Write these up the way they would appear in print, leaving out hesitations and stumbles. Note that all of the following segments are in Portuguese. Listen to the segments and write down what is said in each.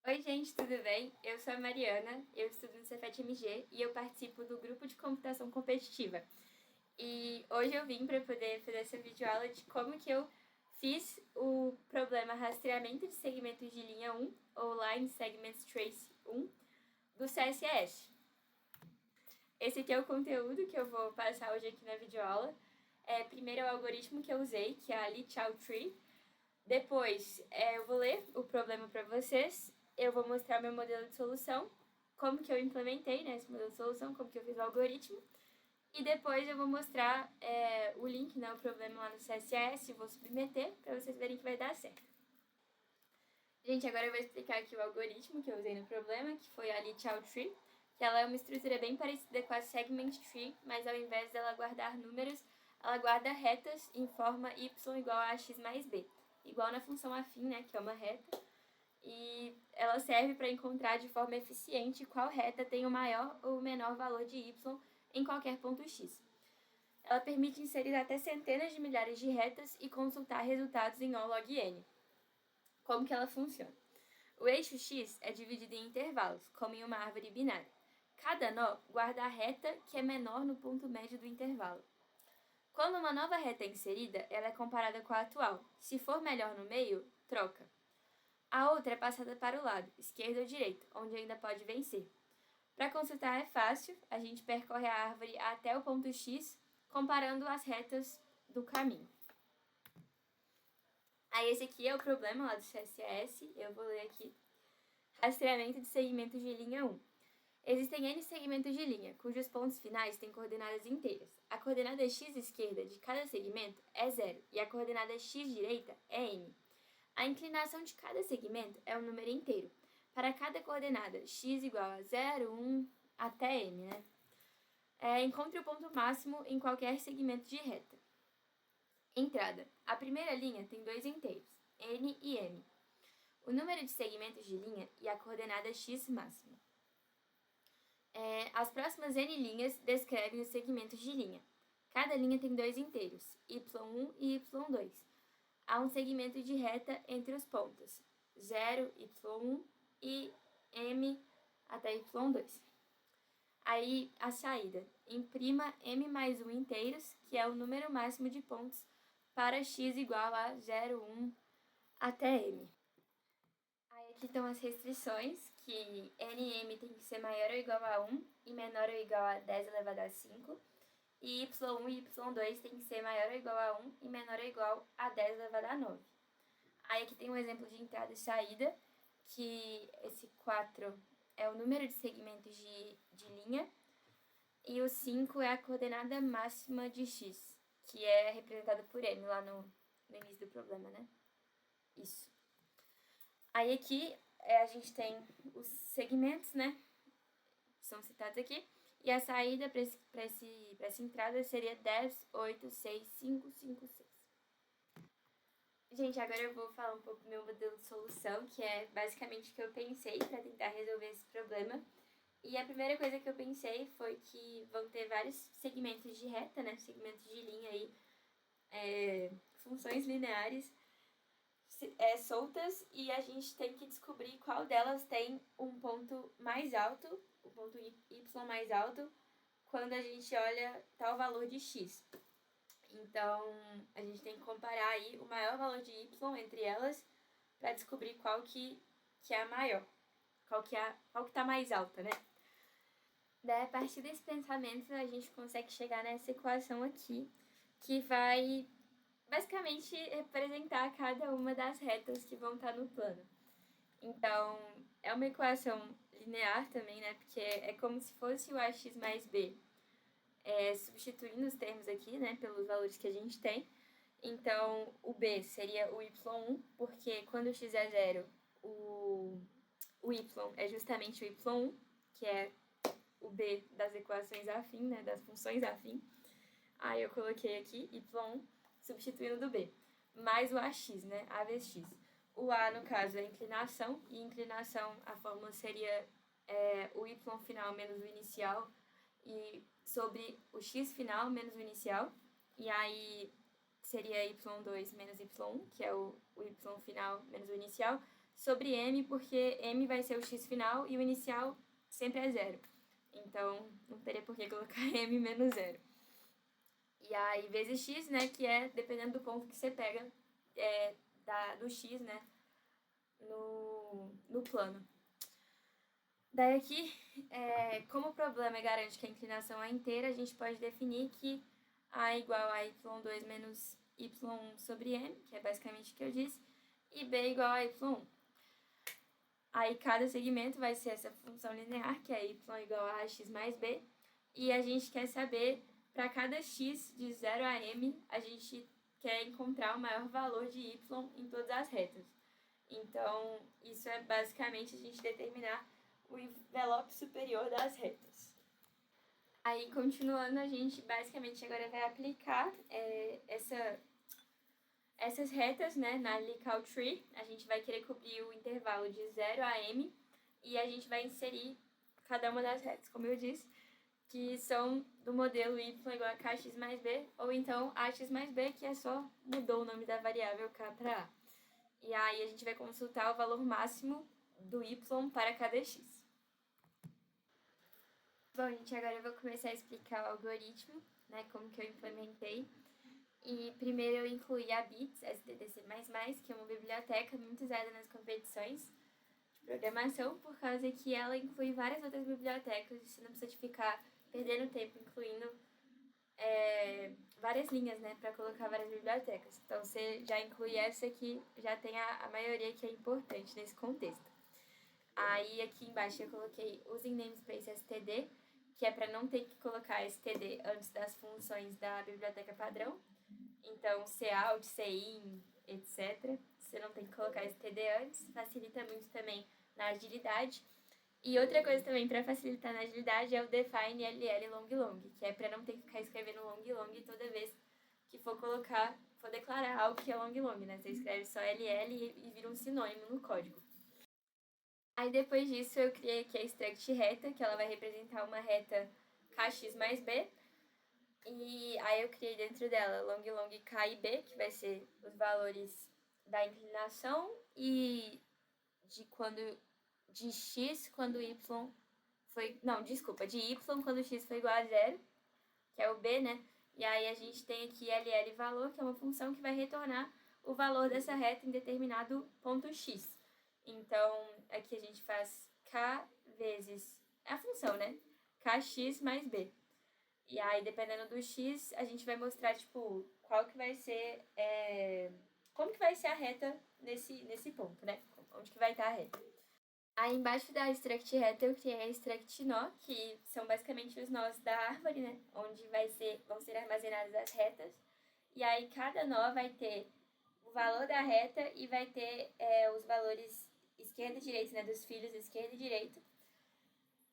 Oi, gente, tudo bem? Eu sou a Mariana, eu estudo no Cefet-MG e eu participo do grupo de computação competitiva. E hoje eu vim para poder fazer essa videoaula de como que eu fiz o problema rastreamento de segmentos de linha 1, ou Line Segments Trace 1, do CSS. Esse aqui é o conteúdo que eu vou passar hoje aqui na videoaula. Primeiro é o algoritmo que eu usei, que é a Lee-Chow Tree. Depois, eu vou ler o problema para vocês, eu vou mostrar meu modelo de solução, como que eu implementei esse modelo de solução, como que eu fiz o algoritmo, e depois eu vou mostrar o link, o problema lá no CSS, vou submeter para vocês verem que vai dar certo. Gente, agora eu vou explicar aqui o algoritmo que eu usei no problema, que foi a Lee-Chow Tree, que ela é uma estrutura bem parecida com a Segment Tree, mas ao invés dela guardar números, ela guarda retas em forma y igual a x mais b. Igual na função afim, que é uma reta, e ela serve para encontrar de forma eficiente qual reta tem o maior ou o menor valor de y em qualquer ponto x. Ela permite inserir até centenas de milhares de retas e consultar resultados em O log n. Como que ela funciona? O eixo x é dividido em intervalos, como em uma árvore binária. Cada nó guarda a reta que é menor no ponto médio do intervalo. Quando uma nova reta é inserida, ela é comparada com a atual. Se for melhor no meio, troca. A outra é passada para o lado, esquerdo ou direito, onde ainda pode vencer. Para consultar é fácil, a gente percorre a árvore até o ponto X, comparando as retas do caminho. Aí esse aqui é o problema lá do CSS, eu vou ler aqui. Rastreamento de segmentos de linha 1. Existem N segmentos de linha, cujos pontos finais têm coordenadas inteiras. A coordenada x esquerda de cada segmento é 0 e a coordenada x direita é n. A inclinação de cada segmento é um número inteiro. Para cada coordenada x igual a 0, 1, até n, encontre o ponto máximo em qualquer segmento de reta. Entrada. A primeira linha tem dois inteiros, n e m. O número de segmentos de linha e a coordenada x máxima. As próximas n linhas descrevem os segmentos de linha. Cada linha tem dois inteiros, y1 e y2. Há um segmento de reta entre os pontos 0, y1 e m até y2. Aí, a saída. Imprima m mais 1 inteiros, que é o número máximo de pontos para x igual a 0, 1 até m. Aí aqui estão as restrições, que n e m tem que ser maior ou igual a 1 e menor ou igual a 10 elevado a 5. E y1 e y2 tem que ser maior ou igual a 1 e menor ou igual a 10 elevado a 9. Aí aqui tem um exemplo de entrada e saída, que esse 4 é o número de segmentos de linha, e o 5 é a coordenada máxima de x, que é representada por m lá no início do problema, Isso. Aí aqui a gente tem os segmentos, são citados aqui. E a saída para essa entrada seria 10, 8, 6, 5, 5, 6. Gente, agora eu vou falar um pouco do meu modelo de solução, que é basicamente o que eu pensei para tentar resolver esse problema. E a primeira coisa que eu pensei foi que vão ter vários segmentos de reta, segmentos de linha aí, funções lineares soltas, e a gente tem que descobrir qual delas tem um ponto mais alto, o ponto y mais alto, quando a gente olha tal valor de x. Então, a gente tem que comparar aí o maior valor de y entre elas para descobrir qual que é a maior, qual que está mais alta, Daí, a partir desse pensamento, a gente consegue chegar nessa equação aqui, que vai basicamente representar cada uma das retas que vão estar no plano. Então, é uma equação linear também, Porque é como se fosse o ax mais b, substituindo os termos aqui, pelos valores que a gente tem. Então, o b seria o y1, porque quando o x é 0, o y é justamente o y1, que é o b das equações afim, das funções afim. Aí eu coloquei aqui y1, substituindo do b, mais o ax, a vezes x. O a, no caso, é a inclinação, e inclinação, a fórmula seria o y final menos o inicial, e sobre o x final menos o inicial, e aí seria y2 menos y1, que é o y final menos o inicial, sobre m, porque m vai ser o x final e o inicial sempre é 0. Então, não teria por que colocar m menos 0. E aí, vezes x, né, que é dependendo do ponto que você pega do x, né, no plano. Daí aqui, como o problema garante que a inclinação é inteira, a gente pode definir que a é igual a y2 menos y sobre m, que é basicamente o que eu disse, e b igual a y1. Aí cada segmento vai ser essa função linear, que é y igual a x mais b, e a gente quer saber, para cada x de 0 a m, a gente quer encontrar o maior valor de y em todas as retas. Então, isso é basicamente a gente determinar o envelope superior das retas. Aí, continuando, a gente basicamente agora vai aplicar essas retas, né, na Likau Tree. A gente vai querer cobrir o intervalo de 0 a m e a gente vai inserir cada uma das retas, como eu disse, que são do modelo y igual a kx mais b, ou então ax mais b, que é só mudou o nome da variável k para a. E aí a gente vai consultar o valor máximo do y para cada x. Bom, gente, agora eu vou começar a explicar o algoritmo, né, como que eu implementei. E primeiro eu incluí a BITS, STDC++, que é uma biblioteca muito usada nas competições de programação, por causa que ela inclui várias outras bibliotecas, você não precisa ficar perdendo tempo incluindo várias linhas, né, para colocar várias bibliotecas. Então, você já inclui essa que já tem a maioria que é importante nesse contexto. Aí, aqui embaixo, eu coloquei using namespace std, que é para não ter que colocar std antes das funções da biblioteca padrão. Então, cout, cin, etc. Você não tem que colocar std antes. Facilita muito também na agilidade. E outra coisa também para facilitar na agilidade é o define ll long long, que é para não ter que ficar escrevendo long long toda vez que for declarar algo que é long long, né? Você escreve só ll e vira um sinônimo no código. Aí depois disso eu criei aqui a struct reta, que ela vai representar uma reta kx mais b. E aí eu criei dentro dela long long k e b, que vai ser os valores da inclinação e de x quando y foi... Não, desculpa, de y quando x foi igual a 0, que é o b, né? E aí a gente tem aqui ll valor, que é uma função que vai retornar o valor dessa reta em determinado ponto x. Então, aqui a gente faz k vezes... É a função, né? kx mais b. E aí, dependendo do x, a gente vai mostrar, tipo, qual que vai ser... como que vai ser a reta nesse ponto, né? Onde que vai estar a reta. Aí, embaixo da struct reta, eu criei a struct nó, que são basicamente os nós da árvore, né? Onde vão ser armazenadas as retas. E aí, cada nó vai ter o valor da reta e vai ter os valores esquerda e direita, né? Dos filhos esquerda e direita.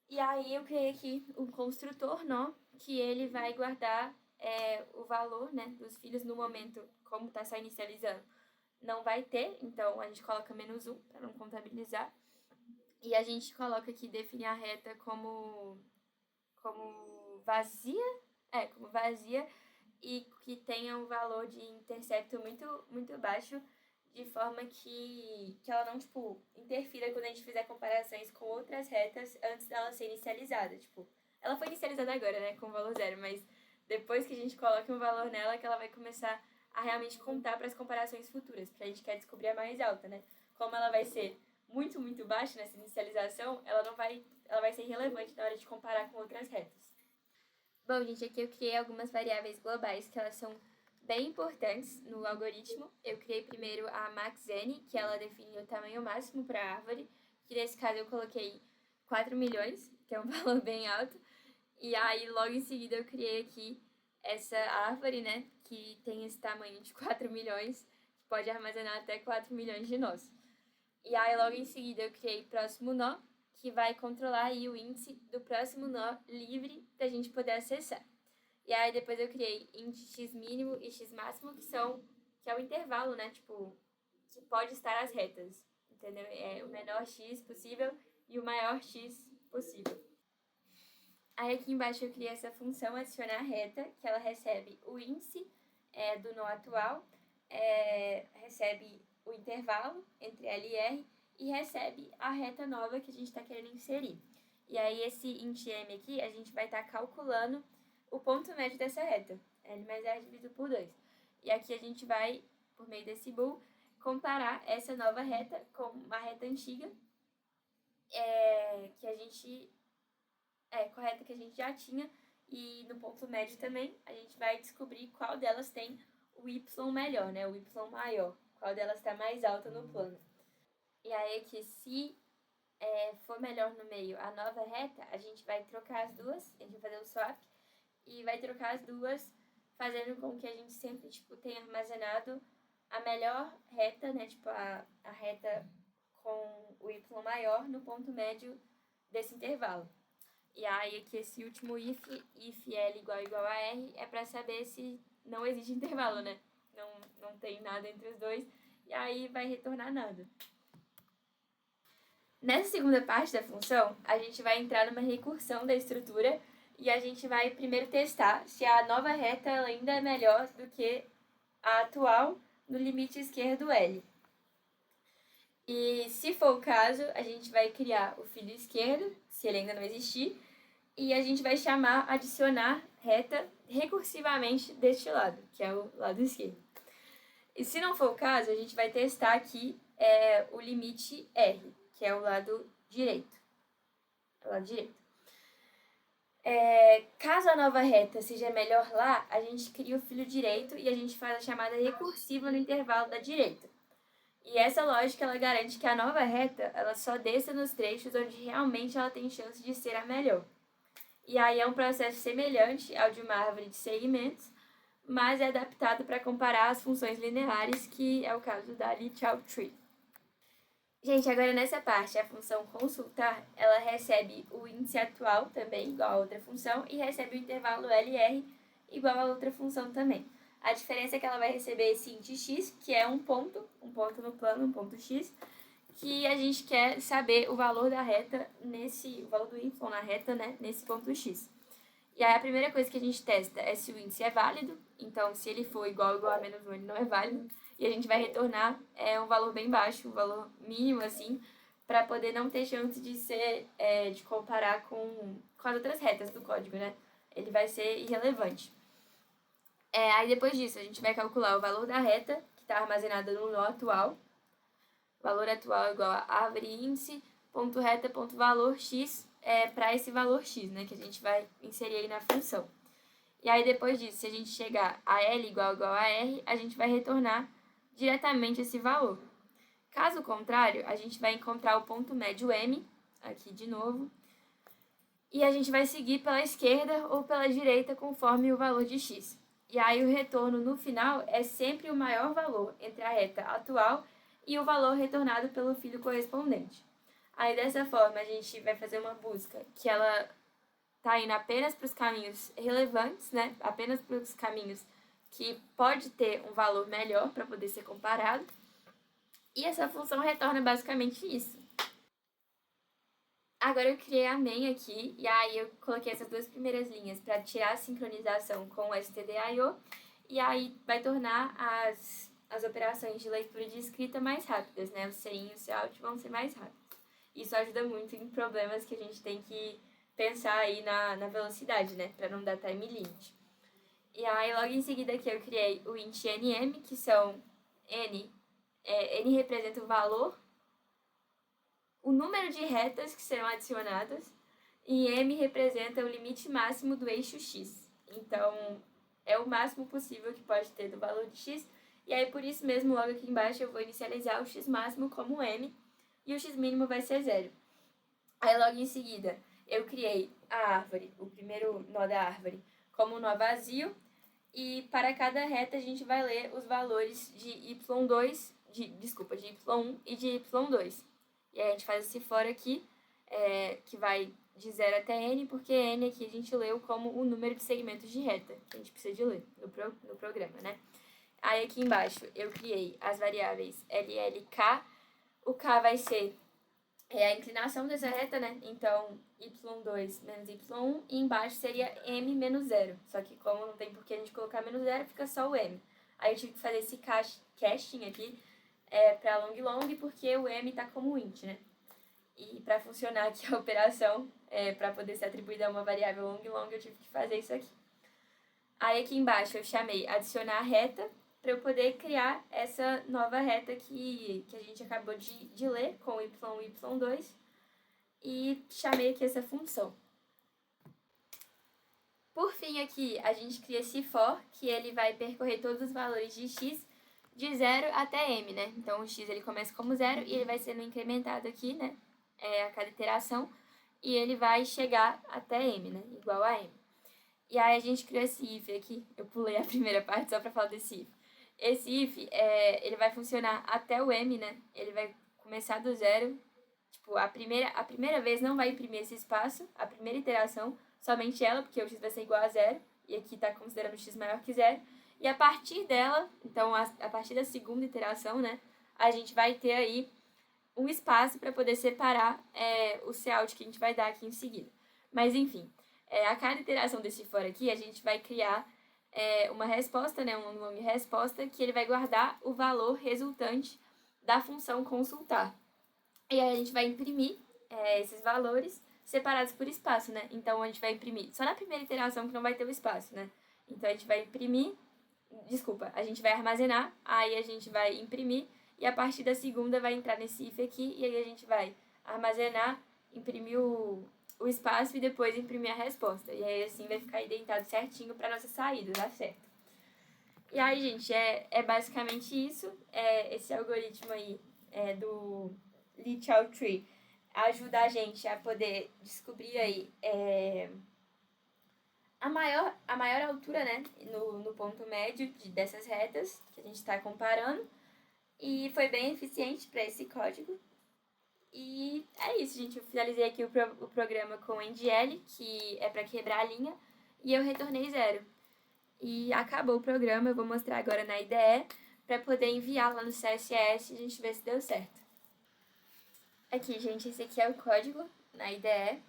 E aí, eu criei aqui um construtor nó, que ele vai guardar o valor, né? Dos filhos no momento, como está só inicializando. Não vai ter, então a gente coloca -1 para não contabilizar. E a gente coloca aqui definir a reta como vazia, como vazia e que tenha um valor de intercepto muito, muito baixo, de forma que ela não, tipo, interfira quando a gente fizer comparações com outras retas antes dela ser inicializada. Tipo, ela foi inicializada agora, né, com o valor 0, mas depois que a gente coloca um valor nela, que ela vai começar a realmente contar para as comparações futuras, porque a gente quer descobrir a mais alta, né? Como ela vai ser muito, muito baixa nessa inicialização, ela vai ser irrelevante na hora de comparar com outras retas. Bom, gente, aqui eu criei algumas variáveis globais que elas são bem importantes no algoritmo. Eu criei primeiro a maxn, que ela define o tamanho máximo para a árvore, que nesse caso eu coloquei 4 milhões, que é um valor bem alto. E aí, logo em seguida, eu criei aqui essa árvore, né, que tem esse tamanho de 4 milhões, que pode armazenar até 4 milhões de nós. E aí, logo em seguida, eu criei próximo nó, que vai controlar aí o índice do próximo nó livre para a gente poder acessar. E aí, depois eu criei índice x mínimo e x máximo, que é o intervalo, né, tipo, que pode estar as retas, entendeu? É o menor x possível e o maior x possível. Aí, aqui embaixo, eu criei essa função adicionar reta, que ela recebe o índice do nó atual, recebe o intervalo entre L e R e recebe a reta nova que a gente está querendo inserir. E aí esse int m aqui, a gente vai estar calculando o ponto médio dessa reta, L mais R dividido por 2. E aqui a gente vai, por meio desse bool, comparar essa nova reta com uma reta antiga, que a gente com a reta que a gente já tinha, e no ponto médio também a gente vai descobrir qual delas tem o y melhor, né? O y maior, qual delas está mais alta no plano. E aí aqui, se for melhor no meio a nova reta, a gente vai trocar as duas, a gente vai fazer o swap, e vai trocar as duas, fazendo com que a gente sempre, tenha armazenado a melhor reta, né? A reta com o y maior no ponto médio desse intervalo. E aí aqui esse último if L igual a R, é para saber se não existe intervalo, né? Não tem nada entre os dois, e aí vai retornar nada. Nessa segunda parte da função, a gente vai entrar numa recursão da estrutura e a gente vai primeiro testar se a nova reta ela ainda é melhor do que a atual no limite esquerdo L. E se for o caso, a gente vai criar o filho esquerdo, se ele ainda não existir, e a gente vai adicionar reta recursivamente deste lado, que é o lado esquerdo. E se não for o caso, a gente vai testar aqui o limite R, que é o lado direito. Caso a nova reta seja melhor lá, a gente cria o filho direito e a gente faz a chamada recursiva no intervalo da direita. E essa lógica ela garante que a nova reta ela só desça nos trechos onde realmente ela tem chance de ser a melhor. E aí é um processo semelhante ao de uma árvore de segmentos, mas é adaptado para comparar as funções lineares, que é o caso da Lee-Chow Tree. Gente, agora nessa parte, a função consultar, ela recebe o índice atual também, igual a outra função, e recebe o intervalo LR, igual a outra função também. A diferença é que ela vai receber esse int x, que é um ponto no plano, um ponto x, que a gente quer saber o valor da reta o valor do y na reta, né, nesse ponto x. E aí a primeira coisa que a gente testa é se o índice é válido, então se ele for igual a menos 1, ele não é válido, e a gente vai retornar um valor bem baixo, um valor mínimo, assim, para poder não ter chance de de comparar com as outras retas do código, né? Ele vai ser irrelevante. Aí depois disso, a gente vai calcular o valor da reta, que está armazenada no nó atual, valor atual igual a árvore índice, ponto reta, ponto valor x, para esse valor x, né, que a gente vai inserir aí na função. E aí depois disso, se a gente chegar a L igual a R, a gente vai retornar diretamente esse valor. Caso contrário, a gente vai encontrar o ponto médio M, aqui de novo, e a gente vai seguir pela esquerda ou pela direita conforme o valor de x. E aí o retorno no final é sempre o maior valor entre a reta atual e o valor retornado pelo filho correspondente. Aí dessa forma a gente vai fazer uma busca que ela está indo apenas para os caminhos relevantes, né? Apenas para os caminhos que pode ter um valor melhor para poder ser comparado. E essa função retorna basicamente isso. Agora eu criei a main aqui, e aí eu coloquei essas duas primeiras linhas para tirar a sincronização com o stdio, e aí vai tornar as operações de leitura e de escrita mais rápidas, né? O CIN e o COUT vão ser mais rápidos. Isso ajuda muito em problemas que a gente tem que pensar aí na velocidade, né? Para não dar time limit. E aí logo em seguida aqui eu criei o int nm, que são n representa o valor, o número de retas que serão adicionadas, e m representa o limite máximo do eixo x. Então, é o máximo possível que pode ter do valor de x, e aí por isso mesmo, logo aqui embaixo, eu vou inicializar o x máximo como m, e o x mínimo vai ser 0. Aí logo em seguida, eu criei a árvore, o primeiro nó da árvore, como um nó vazio, e para cada reta a gente vai ler os valores de y2, de y1 e de y2. E aí a gente faz esse for aqui, que vai de 0 até n, porque n aqui a gente leu como o número de segmentos de reta que a gente precisa de ler no programa, né? Aí aqui embaixo eu criei as variáveis LLK, o K vai ser a inclinação dessa reta, né? Então, y2 menos y1, e embaixo seria m menos 0. Só que como não tem por que a gente colocar menos 0, fica só o m. Aí eu tive que fazer esse casting aqui para long long, porque o M está como int, né? E para funcionar aqui a operação, para poder ser atribuída a uma variável long long, eu tive que fazer isso aqui. Aí aqui embaixo eu chamei adicionar reta, para eu poder criar essa nova reta que a gente acabou de ler com y1 e y2, e chamei aqui essa função. Por fim, aqui a gente cria esse for, que ele vai percorrer todos os valores de x de 0 até m, né? Então o x ele começa como 0 e ele vai sendo incrementado aqui, né? A cada iteração, e ele vai chegar até m, né? Igual a m. E aí a gente criou esse if aqui, eu pulei a primeira parte só para falar desse if. Esse if, ele vai funcionar até o m, né? Ele vai começar do 0, tipo, a primeira vez não vai imprimir esse espaço, a primeira iteração, somente ela, porque o x vai ser igual a 0, e aqui está considerando o x maior que 0. E a partir dela, então a partir da segunda iteração, né, a gente vai ter aí um espaço para poder separar o cout que a gente vai dar aqui em seguida. Mas enfim, a cada iteração desse for aqui, a gente vai criar uma resposta, né, uma long resposta, que ele vai guardar o valor resultante da função consultar. E aí a gente vai imprimir esses valores separados por espaço, né? Então a gente vai imprimir só na primeira iteração que não vai ter o espaço, né? Então a gente vai a gente vai armazenar, aí a gente vai imprimir, e a partir da segunda vai entrar nesse if aqui, e aí a gente vai armazenar, imprimir o espaço e depois imprimir a resposta. E aí assim vai ficar identado certinho para nossa saída, dá certo. E aí, gente, é basicamente isso. Esse algoritmo aí do Lichau Tree ajuda a gente a poder descobrir aí a maior altura, né, no ponto médio dessas retas que a gente está comparando. E foi bem eficiente para esse código. E é isso, gente. Eu finalizei aqui o programa com NDL, que é para quebrar a linha, e eu retornei 0. E acabou o programa, eu vou mostrar agora na IDE, para poder enviar lá no CSS e a gente ver se deu certo. Aqui, gente, esse aqui é o código na IDE,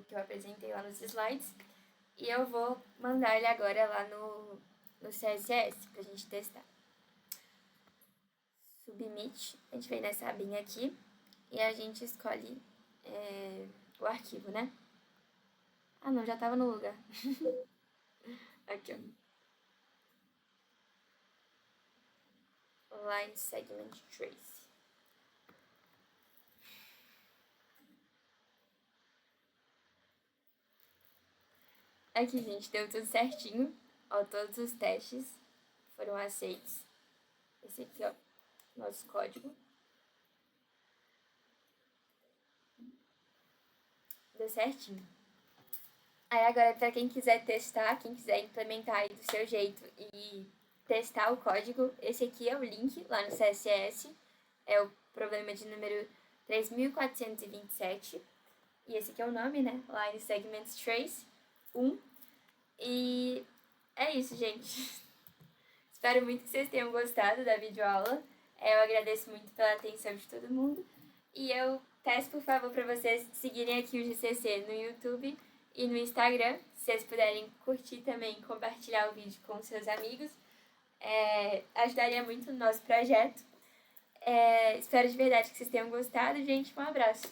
que eu apresentei lá nos slides, e eu vou mandar ele agora lá no CSS pra gente testar. Submit, a gente vem nessa abinha aqui e a gente escolhe o arquivo, né? Ah, não, já tava no lugar. Aqui, ó. Line Segment Trace. Aqui, gente, deu tudo certinho. Ó, todos os testes foram aceitos. Esse aqui, ó, nosso código. Deu certinho. Aí agora, para quem quiser testar, quem quiser implementar aí do seu jeito e testar o código, esse aqui é o link lá no CSS. É o problema de número 3427. E esse aqui é o nome, né? Line Segments Trace 1. E é isso, gente. Espero muito que vocês tenham gostado da videoaula. Eu agradeço muito pela atenção de todo mundo. E eu peço, por favor, para vocês seguirem aqui o GCC no YouTube e no Instagram. Se vocês puderem curtir também, compartilhar o vídeo com seus amigos. Ajudaria muito no nosso projeto. Espero de verdade que vocês tenham gostado, gente. Um abraço.